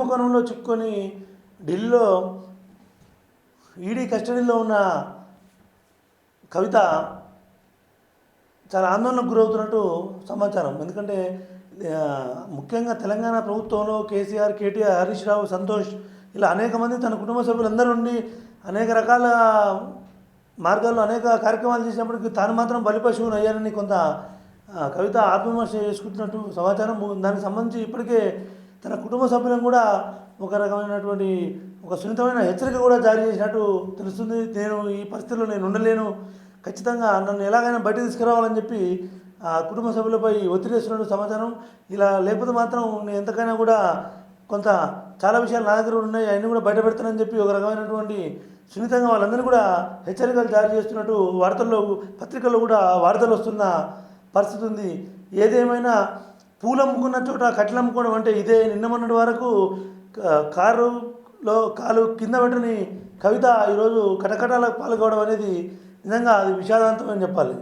కుంభకోణంలో చిక్కుకొని ఢిల్లీలో ఈడీ కస్టడీలో ఉన్న కవిత చాలా ఆందోళనకు గురవుతున్నట్టు సమాచారం. ఎందుకంటే ముఖ్యంగా తెలంగాణ ప్రభుత్వంలో కేసీఆర్, కేటీఆర్, హరీష్ రావు, సంతోష్ ఇలా అనేక మంది తన కుటుంబ సభ్యులందరూ ఉండి అనేక రకాల మార్గాల్లో అనేక కార్యక్రమాలు చేసినప్పటికీ తాను మాత్రం బలిపశువును అయ్యానని కొంత కవిత ఆత్మవిమర్శ చేసుకుంటున్నట్టు సమాచారం. దానికి సంబంధించి ఇప్పటికే తన కుటుంబ సభ్యులను కూడా ఒక రకమైనటువంటి ఒక సున్నితమైన హెచ్చరిక కూడా జారీ చేసినట్టు తెలుస్తుంది. నేను ఈ పరిస్థితుల్లో నేను ఉండలేను, ఖచ్చితంగా నన్ను ఎలాగైనా బయట తీసుకురావాలని చెప్పి ఆ కుటుంబ సభ్యులపై ఒత్తిడి చేస్తున్నట్టు సమాచారం. ఇలా లేకపోతే మాత్రం నేను ఎంతకైనా కూడా కొంత చాలా విషయాలు నా దగ్గర ఉన్నాయి, అవన్నీ కూడా బయట పెడతానని చెప్పి ఒక రకమైనటువంటి సున్నితంగా వాళ్ళందరినీ కూడా హెచ్చరికలు జారీ చేస్తున్నట్టు వార్తల్లో, పత్రికల్లో కూడా వార్తలు వస్తున్న పరిస్థితి ఉంది. ఏదేమైనా పూలు అమ్ముకున్న చోట కట్టెలు అమ్ముకోవడం అంటే ఇదే. నిన్న మొన్నటి వరకు కారులో కాలు కింద పెట్టని కవిత ఈరోజు కటకటాలకు పాల్గొనడం అనేది నిజంగా అది విషాదాంతం అని చెప్పాలి.